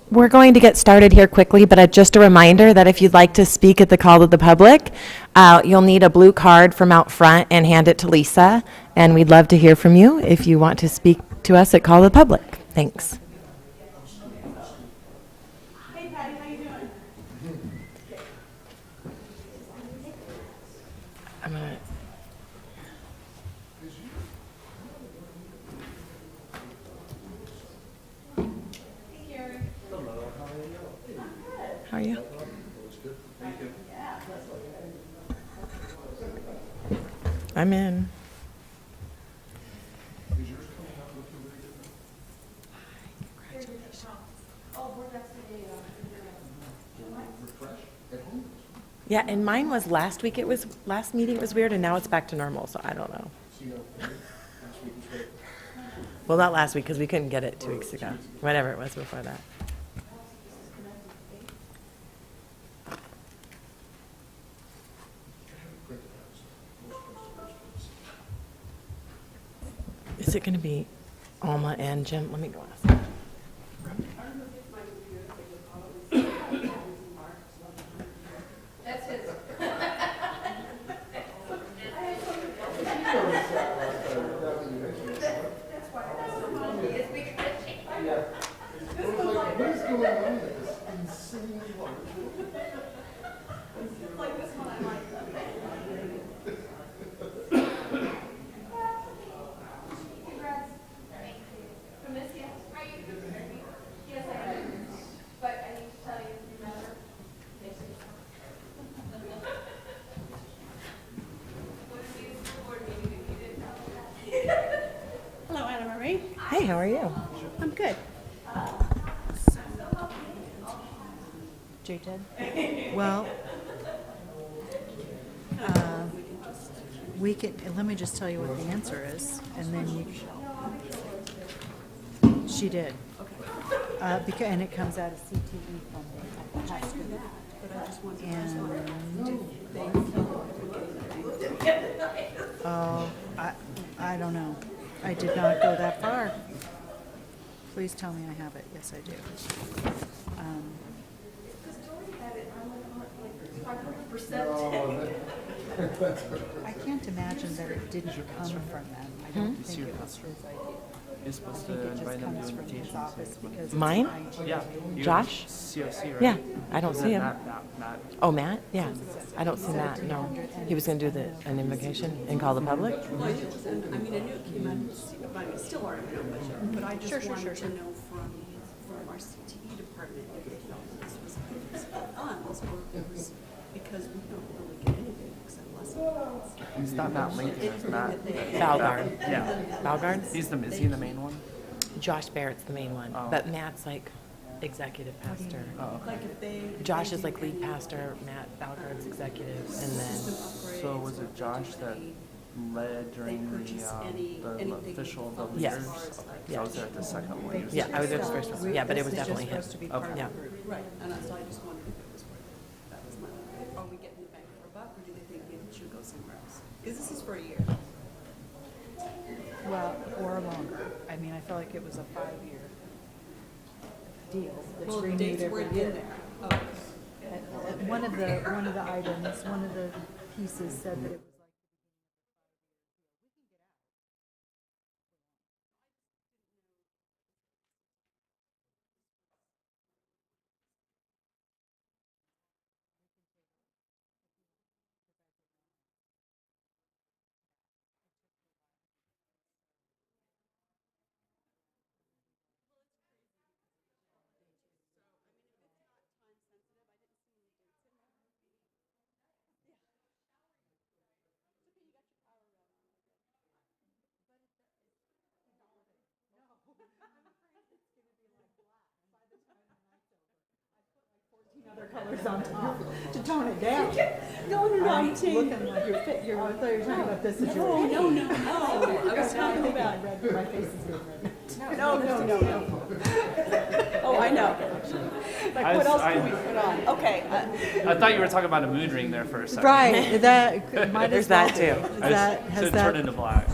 We're going to get started here quickly, but just a reminder that if you'd like to speak at the call of the public, you'll need a blue card from out front and hand it to Lisa. And we'd love to hear from you if you want to speak to us at Call of the Public. Thanks. Hey, Patty, how you doing? I'm gonna. How are you? I'm in. Yeah, and mine was last week. Last meeting it was weird, and now it's back to normal, so I don't know. Well, not last week because we couldn't get it 2 weeks ago. Whatever it was before that. Is it going to be Alma and Jim? Let me go ask. That's his. Like this one, I like that. Congrats. From this, yes. Are you? Yes, I am. But I need to tell you, you better. What is the school board meeting if you didn't know that? Hello, Anna Marie. Hey, how are you? I'm good. Jay did? Well, we can, let me just tell you what the answer is, and then she did. Because, and it comes out of CTE funding at the high school. And, oh, I don't know. I did not go that far. Please tell me I have it. Yes, I do. I can't imagine that it didn't come from them. I don't think it was his idea. You're supposed I think to it just invite them comes to from his invitations. office because it's Mine? an IT. Yeah. you Josh? COC, right? Yeah, I don't Is see it him. Matt. Oh, Matt? Yeah, I don't see Matt, no. He was going to do an invocation and call the public? Well, I do, and I mean, I knew it came out, I mean, still already know, but I just wanted to know from our CTE department if they felt this was funds or if it was because we don't really get anything except lessons. It's not Matt Lincoln, it's Matt. Valgard. Yeah. Valgard? Is he the main one? Josh Barrett's the main one, Oh. but Matt's like executive pastor. Oh, okay. Like if they. Josh is like lead pastor, Matt Valgard's executive, and then, So was it Josh that led during purchase anything the official of the Yes. leaders? As far as, like, So I was there at the second one. yeah, I was there the first one. Yeah, but it was This is just definitely him. supposed to be part of Yeah. the group. Right, and so I just wondered if it was worth it. That was my, are we getting the bang for a buck, or do they think maybe it should go somewhere else? Because this is for a year. Well, or longer. I mean, I felt like it was a 5-year deal that's Well, the renewed dates every weren't year. in there. Oh. One of the items, one of the pieces said that it was like. Other colors on top to tone it down. No, I'm looking like you're fit. I thought you were talking about this situation. no. I was talking about. My face is getting red. No. Oh, I know. Like, what else can we put on? Okay. I thought you were talking about a mood ring there for a second. Right, that might There's as well that be. too. Is that, So has it that, turned into black.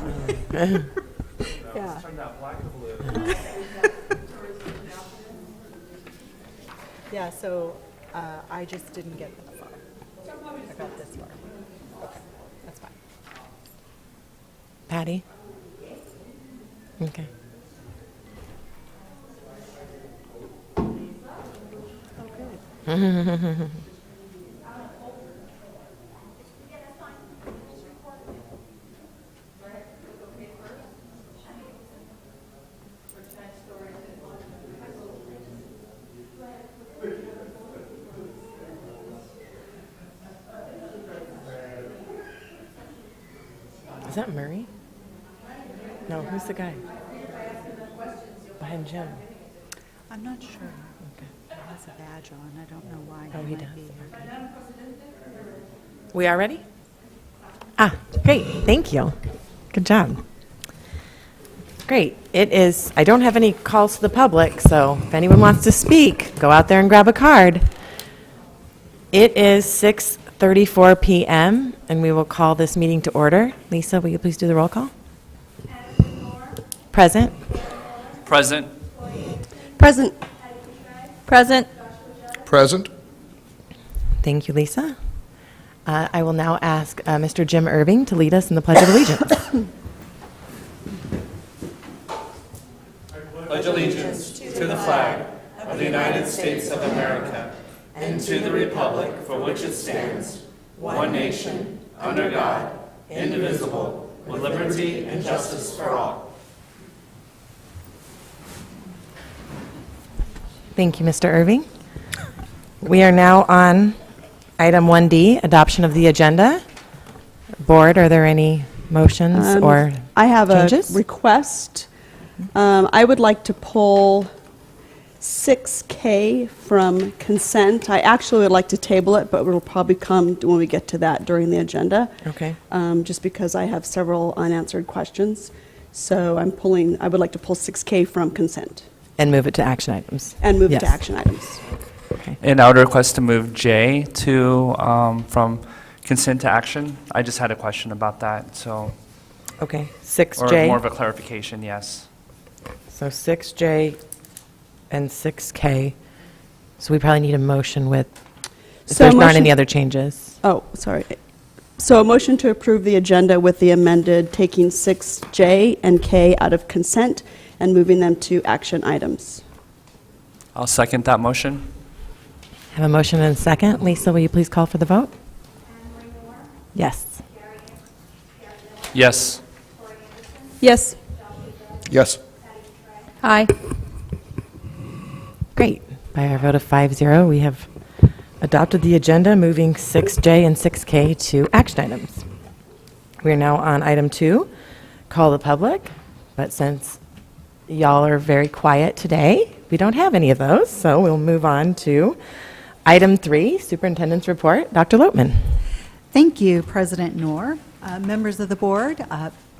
yeah. Turned out black to blue. Yeah, so I just didn't get that far. I got this far. Okay, that's fine. Patty? Okay. Is that Murray? No, who's the guy? Behind Jim. I'm not sure. Okay. He has a badge on. I don't know why. Oh, he might does. be. We are ready? Ah, great. Thank you. Good job. Great. It is, I don't have any calls to the public, so if anyone wants to speak, go out there and grab a card. It is 6:34 p.m., and we will call this meeting to order. Lisa, will you please do the roll call? Present. Present. Present. Present. Present. Thank you, Lisa. I will now ask Mr. Jim Irving to lead us in the Pledge of Allegiance. Pledge allegiance to the flag of the United States of America and to the republic for which it stands, one nation, under God, indivisible, with liberty and justice for all. Thank you, Mr. Irving. We are now on item 1D, adoption of the agenda. Board, are there any motions or I have changes? a request. I would like to pull 6K from consent. I actually would like to table it, but it'll probably come when we get to that during the agenda. Okay. Just because I have several unanswered questions. So I would like to pull 6K from consent And move it to action items. and move it to Yes. action items. Okay. And I would request to move J to, from consent to action. I just had a question about that, so, Okay. or 6J. more of a clarification, yes. So 6J and 6K. So we probably need a motion with, if So there aren't motion- any other changes. Oh, sorry. So a motion to approve the agenda with the amended taking 6J and K out of consent and moving them to action items. I'll second that motion. Have a motion and a second. Lisa, will you please call for the vote? Yes. Yes. Yes. Yes. Aye. Great. By our vote of 5-0, we have adopted the agenda, moving 6J and 6K to action items. We are now on item 2, call the public. But since y'all are very quiet today, we don't have any of those, so we'll move on to item 3, superintendent's report. Dr. Lotman. Thank you, President Noor, members of the board,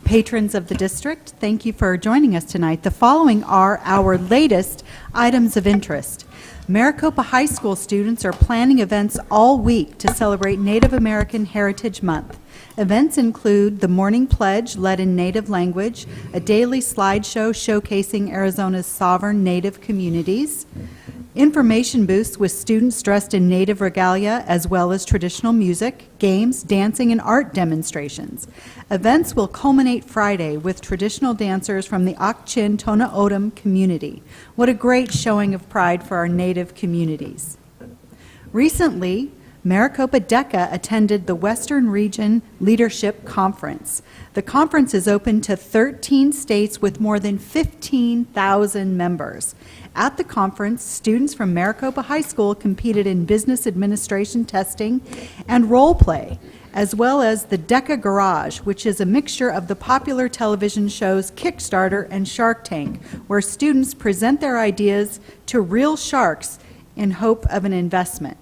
patrons of the district. Thank you for joining us tonight. The following are our latest items of interest. Maricopa High School students are planning events all week to celebrate Native American Heritage Month. Events include the Morning Pledge, led in Native language, a daily slideshow showcasing Arizona's sovereign Native communities, information booths with students dressed in Native regalia, as well as traditional music, games, dancing, and art demonstrations. Events will culminate Friday with traditional dancers from the Ak-Chin Tona O'odham community. What a great showing of pride for our Native communities. Recently, Maricopa DECA attended the Western Region Leadership Conference. The conference is open to 13 states with more than 15,000 members. At the conference, students from Maricopa High School competed in business administration testing and role play, as well as the DECA Garage, which is a mixture of the popular television shows Kickstarter and Shark Tank, where students present their ideas to real sharks in hope of an investment.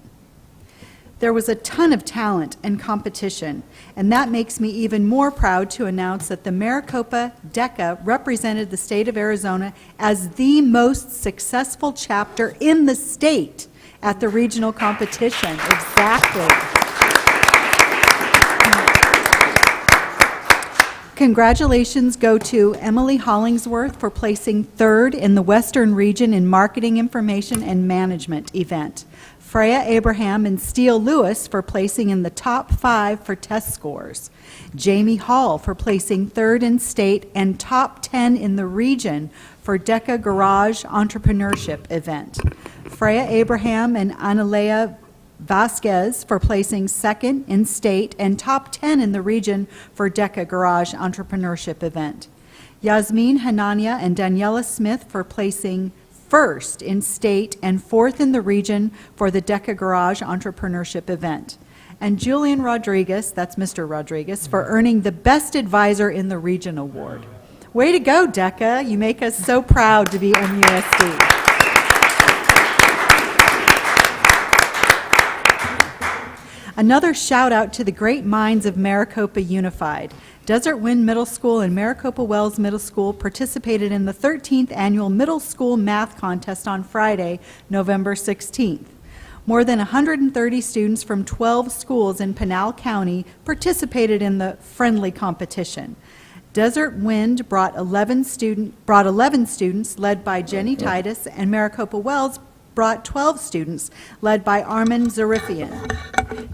There was a ton of talent and competition, and that makes me even more proud to announce that the Maricopa DECA represented the state of Arizona as the most successful chapter in the state at the regional competition. Exactly. Congratulations go to Emily Hollingsworth for placing third in the Western Region in Marketing Information and Management event. Freya Abraham and Steele Lewis for placing in the top 5 for test scores. Jamie Hall for placing third in state and top 10 in the region for DECA Garage Entrepreneurship event. Freya Abraham and Analea Vasquez for placing second in state and top 10 in the region for DECA Garage Entrepreneurship event. Yasmin Hanania and Daniela Smith for placing first in state and fourth in the region for the DECA Garage Entrepreneurship event. And Julian Rodriguez, that's Mr. Rodriguez, for earning the Best Advisor in the Region award. Way to go, DECA. You make us so proud to be MUSD. Another shout out to the great minds of Maricopa Unified. Desert Wind Middle School and Maricopa Wells Middle School participated in the 13th annual Middle School Math Contest on Friday, November 16th. More than 130 students from 12 schools in Pinal County participated in the friendly competition. Desert Wind brought 11 students led by Jenny Titus, and Maricopa Wells brought 12 students, led by Armin Zarifian.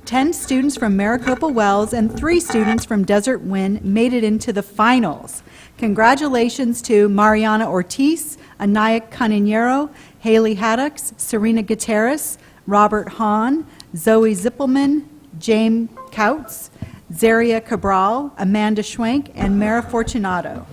10 students from Maricopa Wells and 3 students from Desert Wind made it into the finals. Congratulations to Mariana Ortiz, Anaya Caniniero, Haley Haddocks, Serena Gutierrez, Robert Hahn, Zoe Zippelman, James Kautz, Zaria Cabral, Amanda Schwenk, and Mara Fortunato.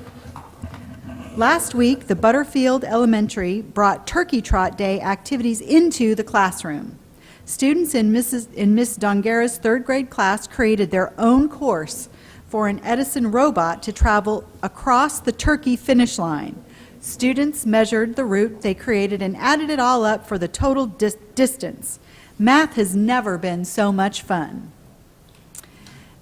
Last week, the Butterfield Elementary brought Turkey Trot Day activities into the classroom. Students in Miss Dongera's third grade class created their own course for an Edison robot to travel across the turkey finish line. Students measured the route they created and added it all up for the total distance. Math has never been so much fun.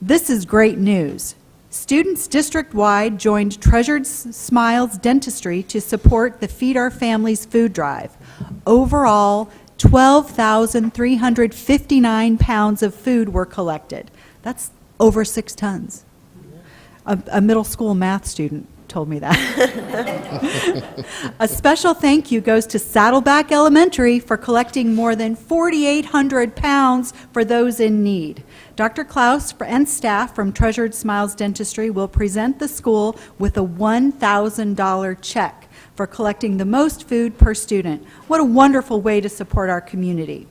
This is great news. Students district-wide joined Treasured Smiles Dentistry to support the Feed Our Families food drive. Overall, 12,359 pounds of food were collected. That's over 6 tons. A middle school math student told me that. A special thank you goes to Saddleback Elementary for collecting more than 4,800 pounds for those in need. Dr. Klaus and staff from Treasured Smiles Dentistry will present the school with a $1,000 check for collecting the most food per student. What a wonderful way to support our community.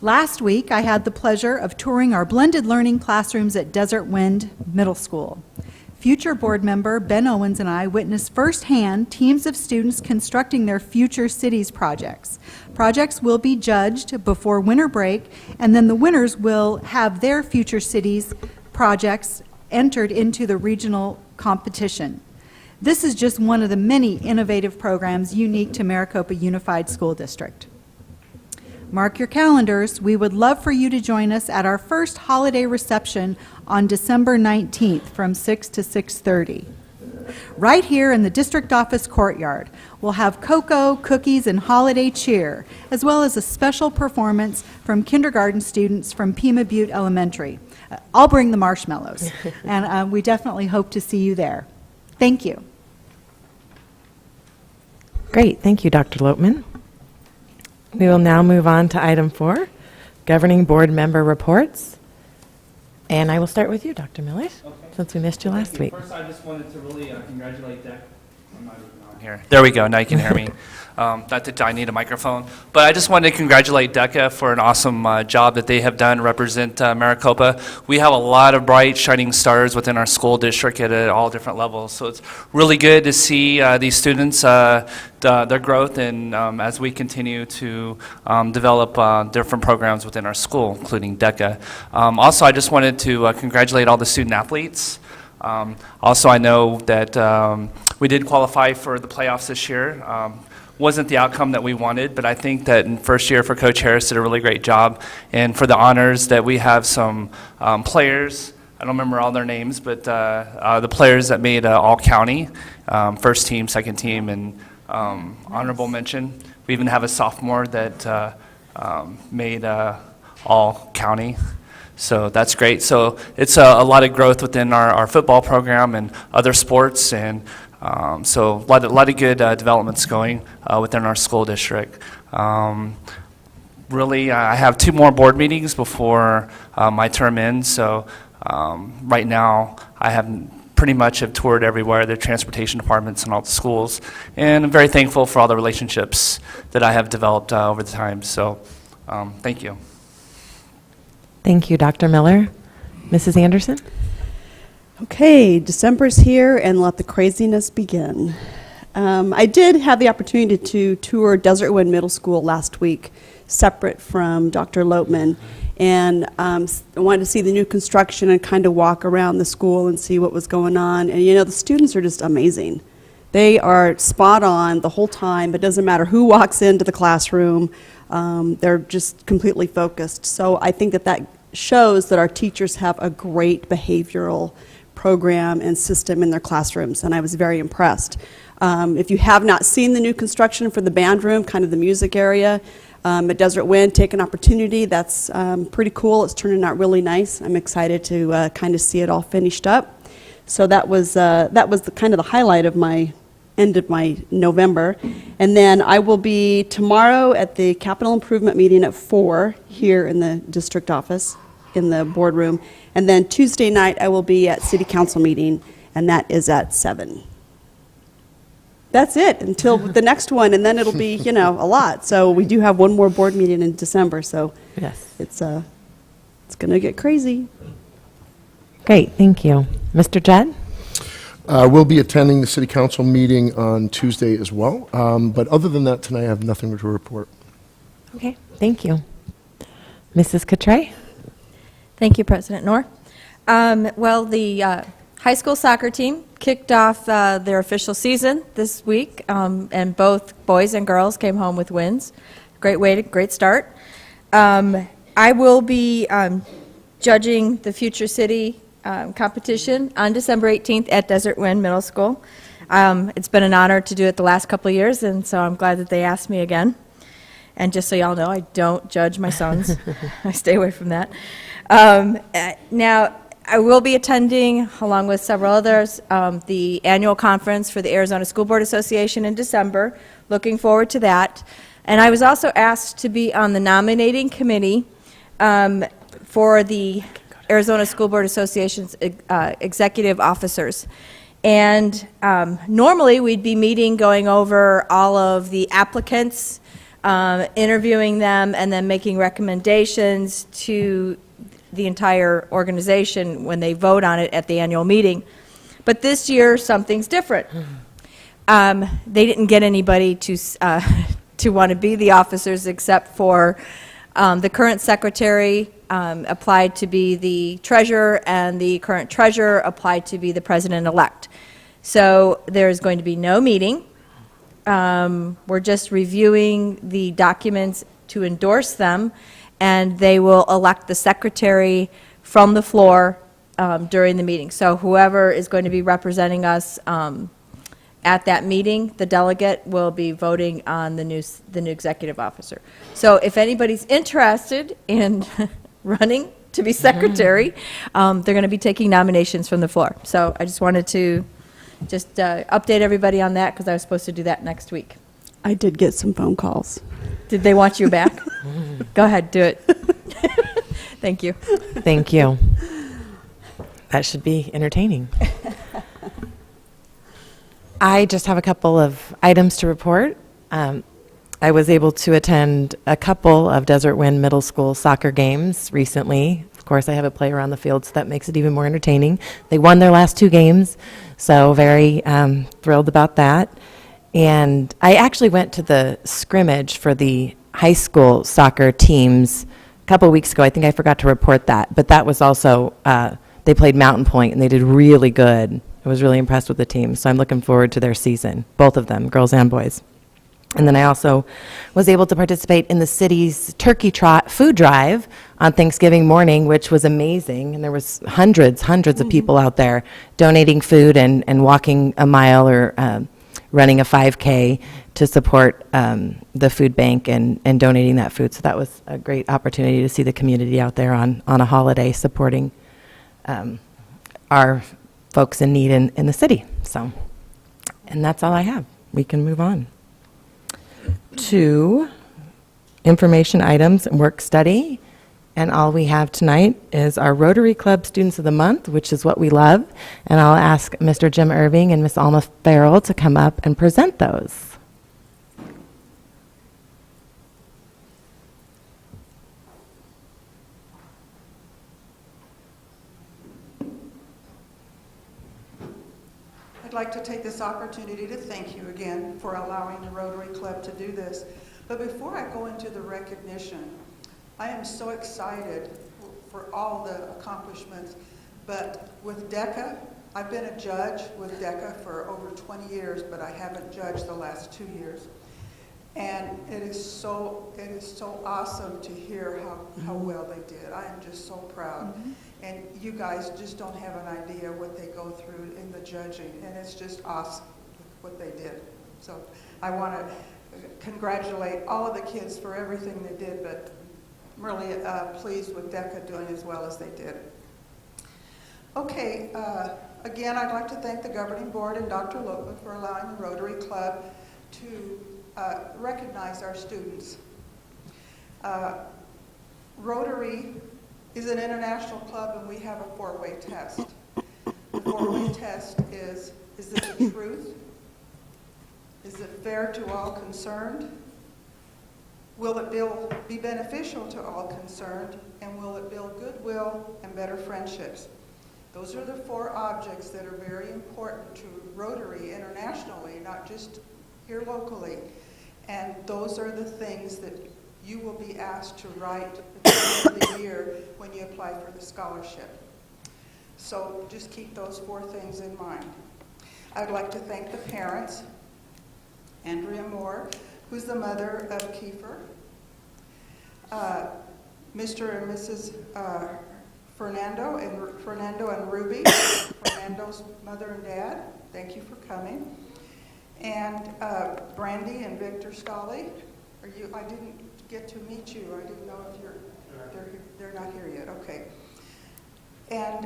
Last week, I had the pleasure of touring our blended learning classrooms at Desert Wind Middle School. Future board member Ben Owens and I witnessed firsthand teams of students constructing their future cities projects. Projects will be judged before winter break, and then the winners will have their future cities projects entered into the regional competition. This is just one of the many innovative programs unique to Maricopa Unified School District. Mark your calendars. We would love for you to join us at our first holiday reception on December 19th from 6 to 6:30. Right here in the district office courtyard, we'll have cocoa, cookies, and holiday cheer, as well as a special performance from kindergarten students from Pima Butte Elementary. I'll bring the marshmallows, and we definitely hope to see you there. Thank you. Great. Thank you, Dr. Lopman. We will now move on to item 4, governing board member reports. And I will start with you, Dr. Miller, since we missed you last week. First, I just wanted to really congratulate Deck. I'm not even on here. There we go. Now you can hear me. Not that I need a microphone. But I just wanted to congratulate DECA for an awesome job that they have done, represent Maricopa. We have a lot of bright, shining stars within our school district at all different levels. So it's really good to see these students, their growth, and as we continue to develop different programs within our school, including DECA. Also, I just wanted to congratulate all the student athletes. Also, I know that we did qualify for the playoffs this year. Wasn't the outcome that we wanted, but I think that in first year for Coach Harris did a really great job. And for the honors that we have some players, I don't remember all their names, but the players that made all county, first team, second team, and honorable mention. We even have a sophomore that made all county. So that's great. So it's a lot of growth within our football program and other sports, and so a lot of good developments going within our school district. Really, I have 2 more board meetings before my term ends, so right now I pretty much have toured everywhere, the transportation departments and all the schools, and I'm very thankful for all the relationships that I have developed over the time, so thank you. Thank you, Dr. Miller. Mrs. Anderson? Okay, December's here and let the craziness begin. I did have the opportunity to tour Desert Wind Middle School last week, separate from Dr. Lopeman, and I wanted to see the new construction and kind of walk around the school and see what was going on. And the students are just amazing. They are spot on the whole time. It doesn't matter who walks into the classroom. They're just completely focused. So I think that shows that our teachers have a great behavioral program and system in their classrooms, and I was very impressed. If you have not seen the new construction for the band room, kind of the music area, at Desert Wind, take an opportunity. That's pretty cool. It's turning out really nice. I'm excited to kind of see it all finished up. So that was the kind of the highlight of my end of my November. And then I will be tomorrow at the capital improvement meeting at 4 here in the district office in the boardroom. And then Tuesday night I will be at city council meeting, and that is at 7. That's it until the next one, and then it'll be, a lot. So we do have one more board meeting in December, so Yes. it's going to get crazy. Great, thank you. Mr. Judd? We'll be attending the city council meeting on Tuesday as well. But other than that, tonight I have nothing to report. Okay, thank you. Mrs. Cotray? Thank you, President Knorr. Well, the high school soccer team kicked off their official season this week, and both boys and girls came home with wins. Great start. I will be judging the Future City competition on December 18th at Desert Wind Middle School. It's been an honor to do it the last couple of years, and so I'm glad that they asked me again. And just so y'all know, I don't judge my sons. I stay away from that. Now, I will be attending, along with several others, the annual conference for the Arizona School Board Association in December. Looking forward to that. And I was also asked to be on the nominating committee for the Arizona School Board Association's executive officers. And normally we'd be meeting, going over all of the applicants, interviewing them, and then making recommendations to the entire organization when they vote on it at the annual meeting. But this year, something's different. They didn't get anybody to want to be the officers except for the current secretary applied to be the treasurer, and the current treasurer applied to be the president-elect. So there's going to be no meeting. We're just reviewing the documents to endorse them, and they will elect the secretary from the floor during the meeting. So whoever is going to be representing us at that meeting, the delegate will be voting on the new executive officer. So if anybody's interested in running to be secretary, they're going to be taking nominations from the floor. So I just wanted to update everybody on that, because I was supposed to do that next week. I did get some phone calls. Did they want you back? Go ahead, do it. Thank you. Thank you. That should be entertaining. I just have a couple of items to report. I was able to attend a couple of Desert Wind Middle School soccer games recently. Of course, I have a player on the field, so that makes it even more entertaining. They won their last 2 games, so very thrilled about that. And I actually went to the scrimmage for the high school soccer teams a couple of weeks ago. I think I forgot to report that, but that was also, they played Mountain Point, and they did really good. I was really impressed with the team, so I'm looking forward to their season, both of them, girls and boys. And then I also was able to participate in the city's turkey trot food drive on Thanksgiving morning, which was amazing. And there was hundreds of people out there donating food and walking a mile or running a 5K to support the food bank and donating that food. So that was a great opportunity to see the community out there on a holiday supporting our folks in need in the city. So, and that's all I have. We can move on to information items and work study. And all we have tonight is our Rotary Club Students of the Month, which is what we love. And I'll ask Mr. Jim Irving and Miss Alma Farrell to come up and present those. I'd like to take this opportunity to thank you again for allowing the Rotary Club to do this. But before I go into the recognition, I am so excited for all the accomplishments. But with DECA, I've been a judge with DECA for over 20 years, but I haven't judged the last 2 years. And it is so awesome to hear how well they did. I am just so proud. And you guys just don't have an idea what they go through in the judging, and it's just awesome what they did. So I want to congratulate all of the kids for everything they did, but I'm really pleased with DECA doing as well as they did. Okay, again, I'd like to thank the governing board and Dr. Lopa for allowing the Rotary Club to recognize our students. Rotary is an international club, and we have a 4-way test. The 4-way test is it the truth? Is it fair to all concerned? Will it be beneficial to all concerned? And will it build goodwill and better friendships? Those are the 4 objects that are very important to Rotary internationally, not just here locally. And those are the things that you will be asked to write at the end of the year when you apply for the scholarship. So just keep those 4 things in mind. I'd like to thank the parents, Andrea Moore, who's the mother of Kiefer, Mr. and Mrs. Fernando and Ruby, Fernando's mother and dad, thank you for coming, and Brandy and Victor Stolley. I didn't get to meet you. I didn't know if they're not here yet. Okay. And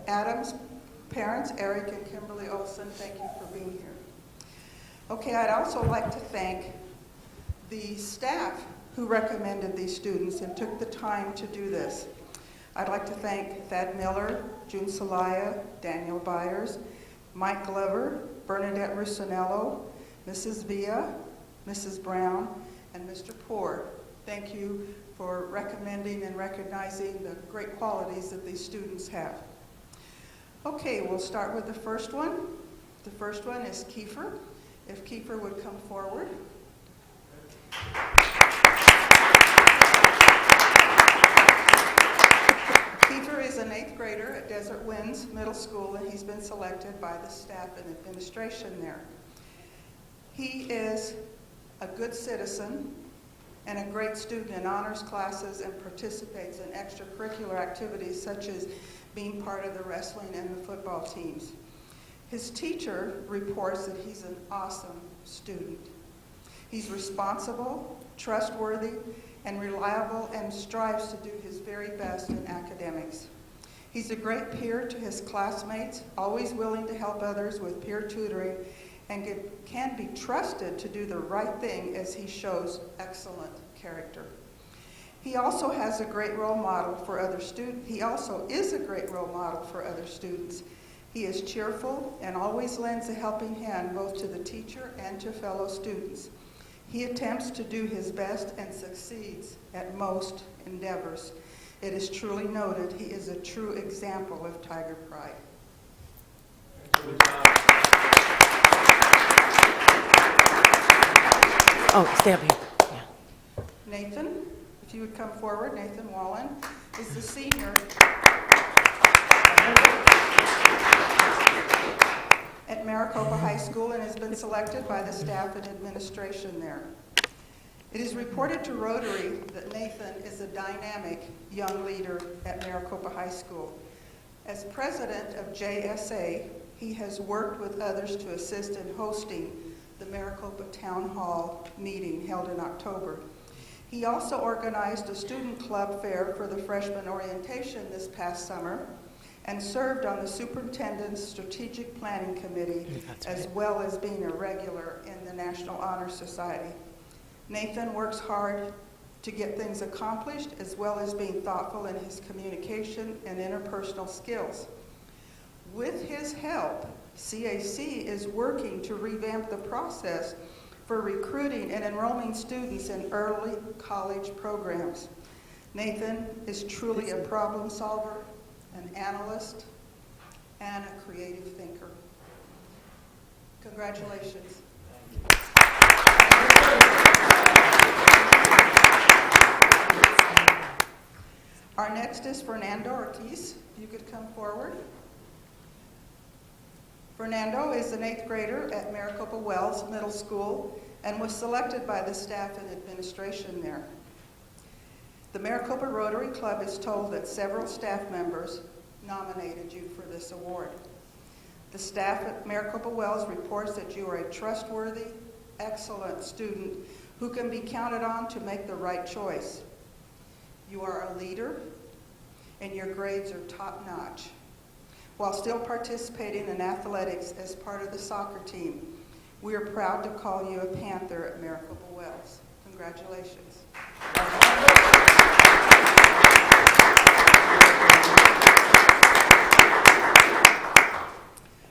Adam's parents, Eric and Kimberly Olson, thank you for being here. Okay, I'd also like to thank the staff who recommended these students and took the time to do this. I'd like to thank Thad Miller, June Salaya, Daniel Byers, Mike Glover, Bernadette Russinello, Mrs. Villa, Mrs. Brown, and Mr. Poor. Thank you for recommending and recognizing the great qualities that these students have. Okay, we'll start with the first one. The first one is Kiefer. If Kiefer would come forward. Kiefer is an 8th grader at Desert Winds Middle School, and he's been selected by the staff and administration there. He is a good citizen and a great student in honors classes and participates in extracurricular activities such as being part of the wrestling and the football teams. His teacher reports that he's an awesome student. He's responsible, trustworthy, and reliable, and strives to do his very best in academics. He's a great peer to his classmates, always willing to help others with peer tutoring, and can be trusted to do the right thing as he shows excellent character. He also has a great role model for other students. He also is a great role model for other students. He is cheerful and always lends a helping hand both to the teacher and to fellow students. He attempts to do his best and succeeds at most endeavors. It is truly noted he is a true example of Tiger Pride. Oh, stay up here. Yeah. Nathan, if you would come forward. Nathan Wallen is the senior at Maricopa High School and has been selected by the staff and administration there. It is reported to Rotary that Nathan is a dynamic young leader at Maricopa High School. As president of JSA, he has worked with others to assist in hosting the Maricopa Town Hall meeting held in October. He also organized a student club fair for the freshman orientation this past summer and served on the superintendent's strategic planning committee, as well as being a regular in the National Honor Society. Nathan works hard to get things accomplished, as well as being thoughtful in his communication and interpersonal skills. With his help, CAC is working to revamp the process for recruiting and enrolling students in early college programs. Nathan is truly a problem solver, an analyst, and a creative thinker. Congratulations. Our next is Fernando Ortiz. If you could come forward. Fernando is an 8th grader at Maricopa Wells Middle School and was selected by the staff and administration there. The Maricopa Rotary Club is told that several staff members nominated you for this award. The staff at Maricopa Wells reports that you are a trustworthy, excellent student who can be counted on to make the right choice. You are a leader, and your grades are top-notch. While still participating in athletics as part of the soccer team, we are proud to call you a Panther at Maricopa Wells. Congratulations.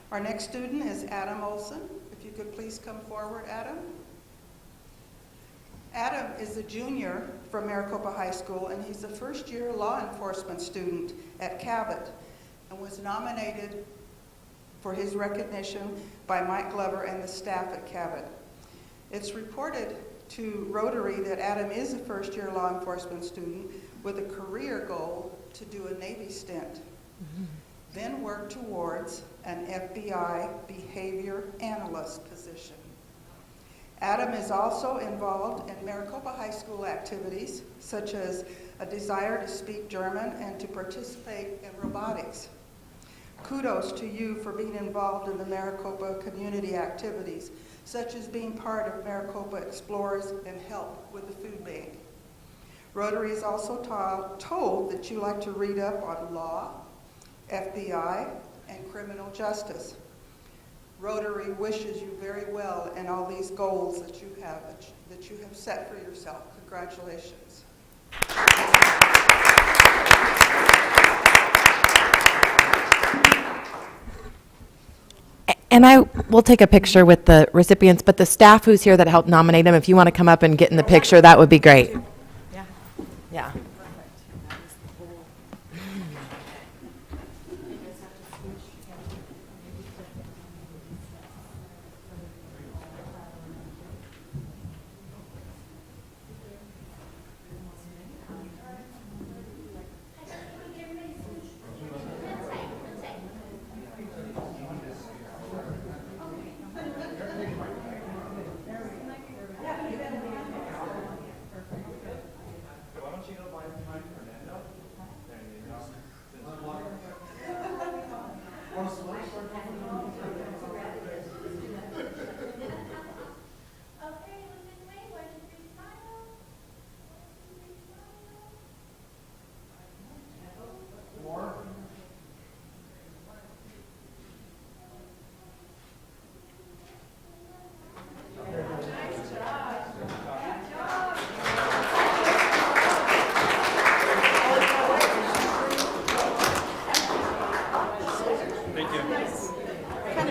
Our next student is Adam Olson. If you could please come forward, Adam. Adam is a junior from Maricopa High School, and he's a first-year law enforcement student at Cabot, and was nominated for his recognition by Mike Glover and the staff at Cabot. It's reported to Rotary that Adam is a first-year law enforcement student with a career goal to do a Navy stint, then work towards an FBI behavior analyst position. Adam is also involved in Maricopa High School activities, such as a desire to speak German and to participate in robotics. Kudos to you for being involved in the Maricopa community activities, such as being part of Maricopa Explorers and help with the food bank. Rotary is also told that you like to read up on law, FBI, and criminal justice. Rotary wishes you very well in all these goals that you have set for yourself. Congratulations. And I will take a picture with the recipients, but the staff who's here that helped nominate them, if you want to come up and get in the picture, that would be great. Yeah. Yeah.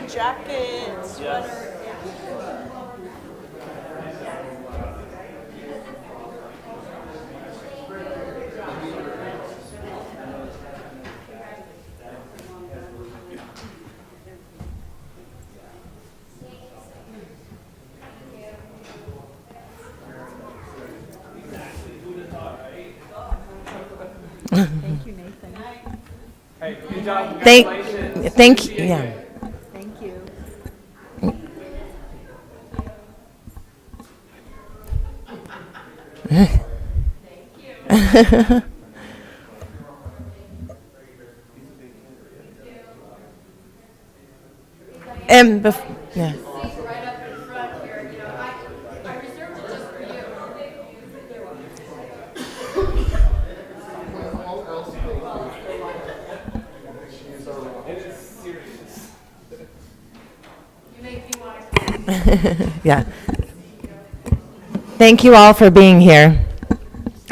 Jacket, sweater. Thank you, Nathan. Hey, good job. Thank you. Yeah. Thank you. Tim, yeah. Yeah. Thank you all for being here.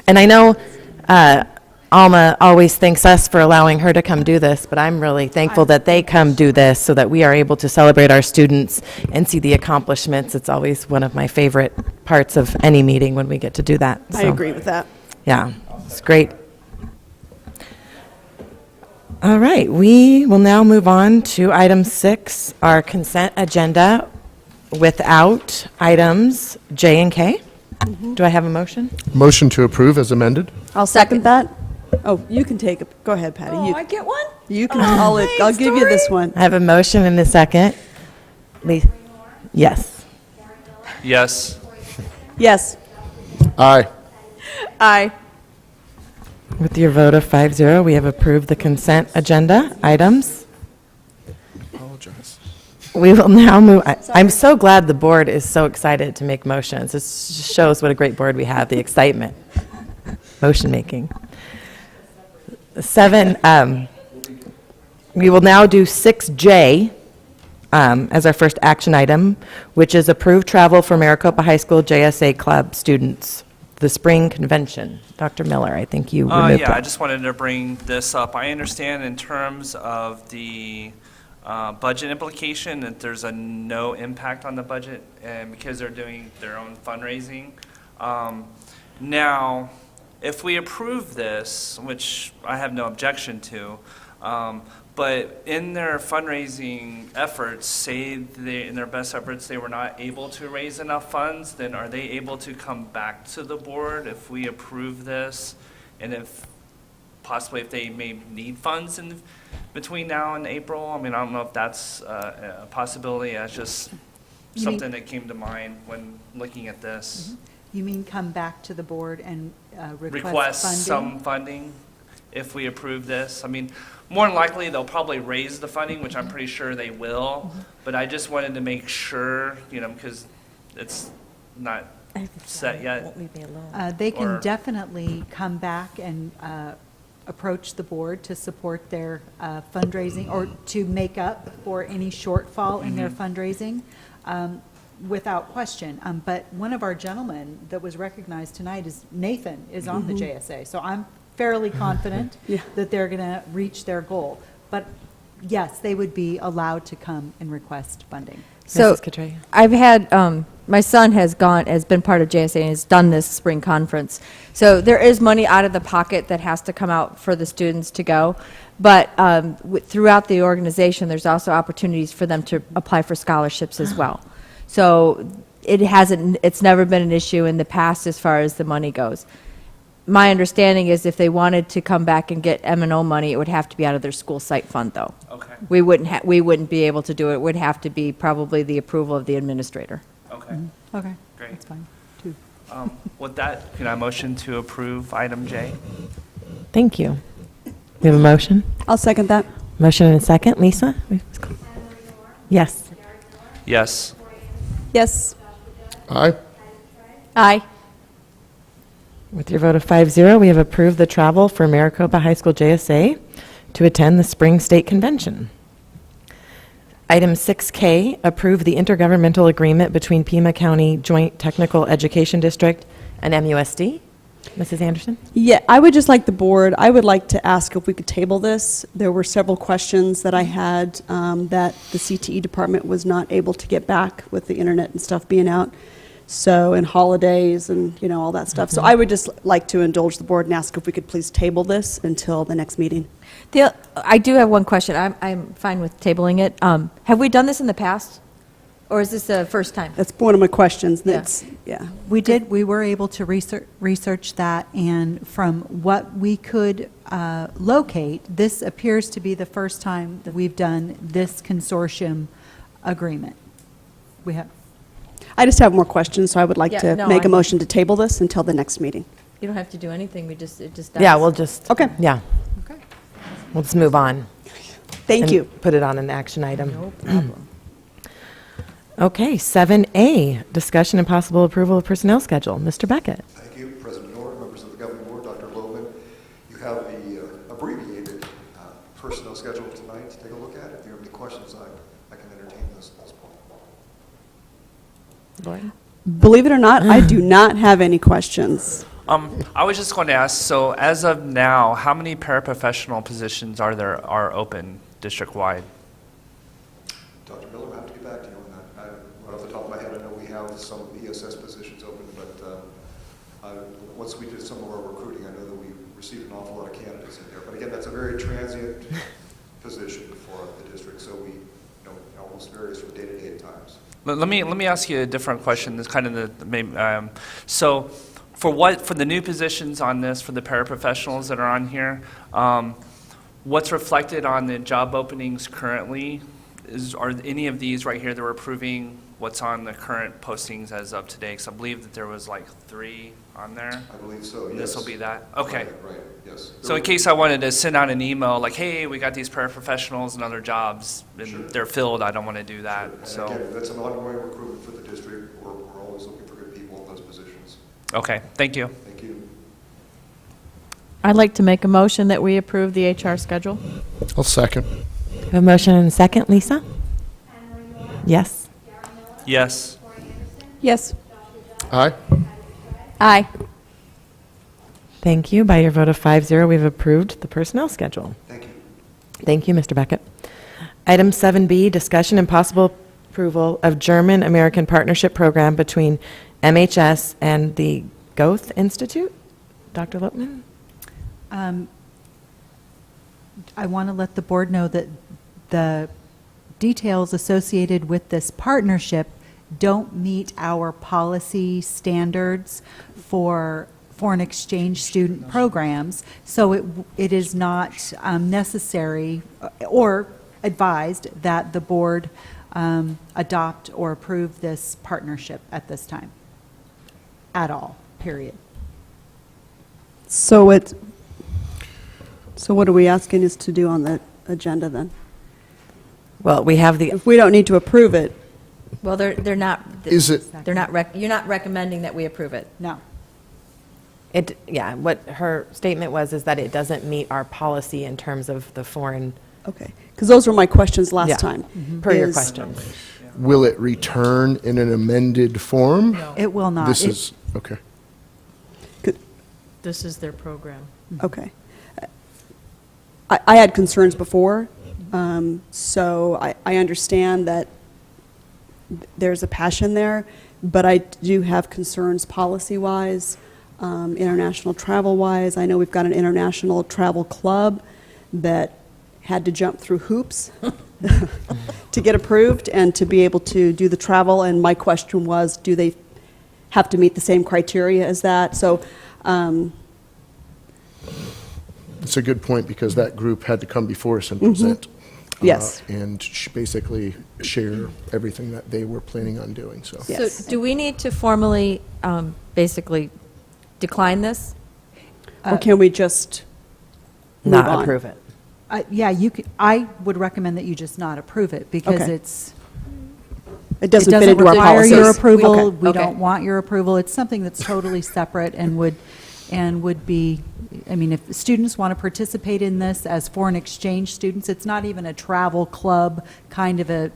And I know Alma always thanks us for allowing her to come do this, but I'm really thankful that they come do this so that we are able to celebrate our students and see the accomplishments. It's always one of my favorite parts of any meeting when we get to do that. I So, agree with that. yeah, it's great. All right, we will now move on to item 6, our consent agenda without items J and K. Do I have a motion? Motion to approve as amended? I'll second that. Oh, you can take it. Go ahead, Patty. Oh, I get one? You can, I'll give you this one. I have a motion and a second. Yes. Yes. Yes. Aye. Aye. With your vote of 5-0, we have approved the consent agenda items. Apologize. We will now move, I'm so glad the board is so excited to make motions. This just shows what a great board we have, the excitement, motion making. 7, we will now do 6J as our first action item, which is approved travel for Maricopa High School JSA Club students, the spring convention. Dr. Miller, I think you removed Yeah, I that. just wanted to bring this up. I understand in terms of the budget implication that there's no impact on the budget and because they're doing their own fundraising. Now, if we approve this, which I have no objection to, but in their fundraising efforts, say in their best efforts they were not able to raise enough funds, then are they able to come back to the board if we approve this? And if possibly if they may need funds in between now and April? I mean, I don't know if that's a possibility. It's just something that came to mind when looking at this. You mean come back to the board and request Request funding? some funding if we approve this. I mean, more than likely, they'll probably raise the funding, which I'm pretty sure they will. But I just wanted to make sure, because it's not set yet. They can Or- definitely come back and approach the board to support their fundraising or to make up for any shortfall in their fundraising, without question. But one of our gentlemen that was recognized tonight is Nathan is on the JSA. So I'm fairly confident that they're going to reach their goal. But yes, they would be allowed to come and request funding. So Mrs. Katrea. I've had, my son has been part of JSA and has done this spring conference. So there is money out of the pocket that has to come out for the students to go. But throughout the organization, there's also opportunities for them to apply for scholarships as well. So it's never been an issue in the past as far as the money goes. My understanding is if they wanted to come back and get M&O money, it would have to be out of their school site fund, though. Okay, We wouldn't be able to do it. It would have to be probably the approval of the administrator. okay, Okay, great. that's fine, too. With that, can I motion to approve item J? Thank you. We have a motion? I'll second that. Motion and a second. Lisa? Yes. Yes. Yes. Aye. Aye. With your vote of 5-0, we have approved the travel for Maricopa High School JSA to attend the Spring State Convention. Item 6K, approve the intergovernmental agreement between Pima County Joint Technical Education District and MUSD. Mrs. Anderson? Yeah, I would just like the board, I would like to ask if we could table this. There were several questions that I had that the CTE department was not able to get back with the internet and stuff being out. So, and holidays and, all that stuff. So I would just like to indulge the board and ask if we could please table this until the next meeting. I do have one question. I'm fine with tabling it. Have we done this in the past? Or is this the first time? That's one of my questions. Yeah. That's, yeah. We were able to research that, and from what we could locate, this appears to be the first time that we've done this consortium agreement. We have. I just have more questions, so I would like Yeah, to no, make a I- motion to table this until the next meeting. You don't have to do anything. It just does. Yeah, we'll just. Okay. Yeah. Okay. We'll just move on. Thank and you. Put it on an action item. No problem. Okay, 7A, discussion and possible approval of personnel schedule. Mr. Beckett. Thank you, President Noor, members of the governing board, Dr. Logan. You have the abbreviated personnel schedule tonight to take a look at. If you have any questions, I can entertain this at this point. Lauren? Believe it or not, I do not have any questions. I was just going to ask, so as of now, how many paraprofessional positions are open district-wide? Dr. Miller, we'll have to get back to you on that. Right off the top of my head, I know we have some ESS positions open, but once we did some of our recruiting, I know that we received an awful lot of candidates in there. But again, that's a very transient position for the district, so we almost varies from day to day at times. Let me ask you a different question. This kind of so for the new positions on this, for the paraprofessionals that are on here, what's reflected on the job openings currently? Are any of these right here that we're approving what's on the current postings as of today? Because I believe that there was like 3 on there. I believe so, yes. This will be that? Okay. Right, yes. So in case I wanted to send out an email like, hey, we got these paraprofessionals and other jobs, and Sure. they're filled, I don't want to do that. And So, again, that's an ongoing recruitment for the district. We're always looking for good people in those positions. okay, thank you. Thank you. I'd like to make a motion that we approve the HR schedule. I'll second. We have a motion and a second. Lisa? Yes. Yes. Yes. Aye. Aye. Thank you. By your vote of 5-0, we've approved the personnel schedule. Thank you. Thank you, Mr. Beckett. Item 7B, discussion and possible approval of German-American Partnership Program between MHS and the Goethe Institute. Dr. Lipman? I want to let the board know that the details associated with this partnership don't meet our policy standards for foreign exchange student programs, so it is not necessary or advised that the board adopt or approve this partnership at this time, at all, period. So what are we asking us to do on the agenda then? Well, we have the, If we don't need to approve it, Well, they're not. Is it- They're not. You're not recommending that we approve it. No. yeah, what her statement was is that it doesn't meet our policy in terms of the foreign, okay, because those were my questions last Yeah. time. per your is- question. Will it return in an amended form? It will not. This It- is, okay. This is their program. Okay. I had concerns before, so I understand that there's a passion there, but I do have concerns policy-wise, international travel-wise. I know we've got an international travel club that had to jump through hoops to get approved and to be able to do the travel, and my question was, do they have to meet the same criteria as that? So, It's a good point, because that group had to come before us and present. Yes. And basically share everything that they were planning on doing, so. Yes. So do we need to formally, basically decline this? or can we just move Not on? approve it. Yeah, I would recommend that you just not approve it, because Okay. it It doesn't fit into our require policies. your approval. Okay, We okay. don't want your approval. It's something that's totally separate and would be, I mean, if students want to participate in this as foreign exchange students, it's not even a travel club kind of a,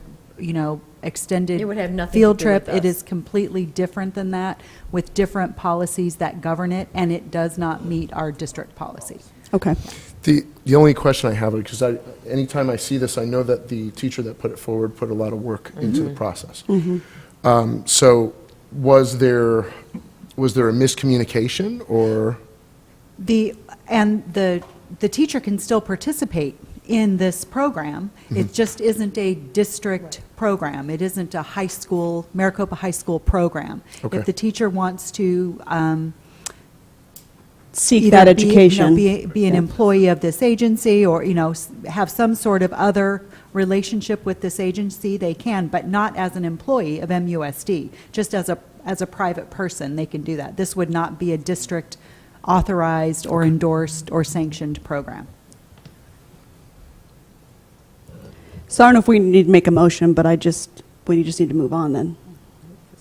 extended It would have nothing to field do with trip. It us. is completely different than that, with different policies that govern it, and it does not meet our district policy. Okay. The only question I have, because anytime I see this, I know that the teacher that put it forward put a lot of work into the process. So was there a miscommunication, or? The teacher can still participate in this program. It just isn't a district program. It isn't a high school, Maricopa High School program. Okay. If the teacher wants to Seek either that be, education. be an Yeah. employee of this agency, or, have some sort of other relationship with this agency, they can, but not as an employee of MUSD. Just as a private person, they can do that. This would not be a district authorized or endorsed or sanctioned program. So I don't know if we need to make a motion, but I just we just need to move on then.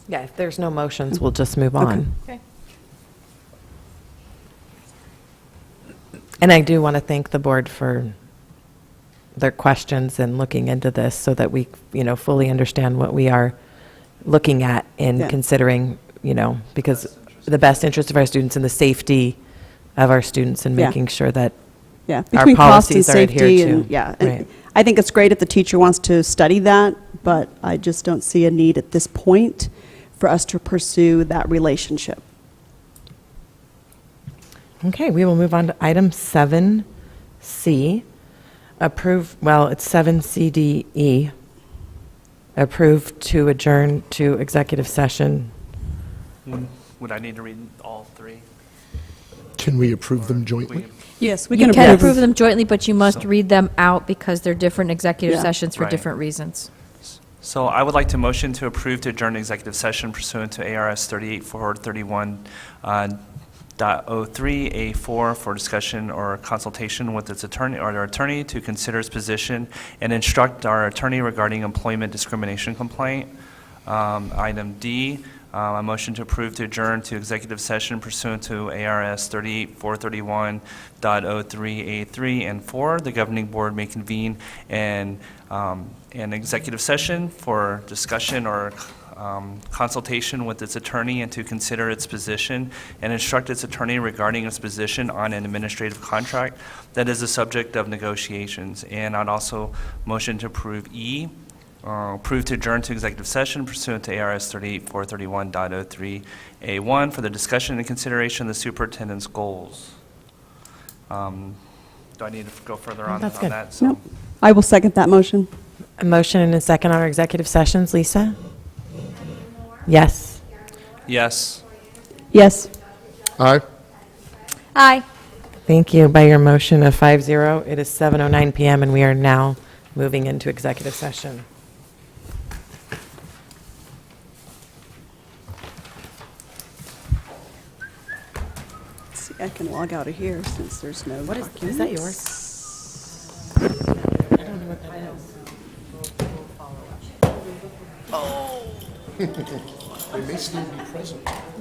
Yeah, if there's no motions, we'll just move on. Okay. And I do want to thank the board for their questions and looking into this so that we, fully understand what we are looking at and Yeah. considering, because the best interest of our students and the safety of our students and Yeah. making sure that Yeah, our between cost and policies are adhered safety to. and, yeah. and Right. I think it's great if the teacher wants to study that, but I just don't see a need at this point for us to pursue that relationship. Okay, we will move on to item 7C. It's 7CDE. Approve to adjourn to executive session. Would I need to read all three? Can we approve them jointly? Yes, we You can can approve. approve them jointly, but you must read them out because they're different executive Yeah. sessions for Right. different reasons. So I would like to motion to approve to adjourn executive session pursuant to ARS 38-431.03A4 for discussion or consultation with its attorney or their attorney to consider its position and instruct our attorney regarding employment discrimination complaint. Item D, a motion to approve to adjourn to executive session pursuant to ARS 38-431.03A3 and 4. The governing board may convene an executive session for discussion or consultation with its attorney and to consider its position and instruct its attorney regarding its position on an administrative contract that is the subject of negotiations. And I'd also motion to approve E, approve to adjourn to executive session pursuant to ARS 38-431.03A1 for the discussion and consideration of the superintendent's goals. Do I need to go further on That's good. that? So- No, I will second that motion. A motion and a second on our executive sessions. Lisa? Yes. Yes. Yes. Aye. Aye. Thank you. By your motion of 5-0, it is 7:09 PM, and we are now moving into executive session. See, I can log out of here since there's no documents. Is that yours? They may still be present.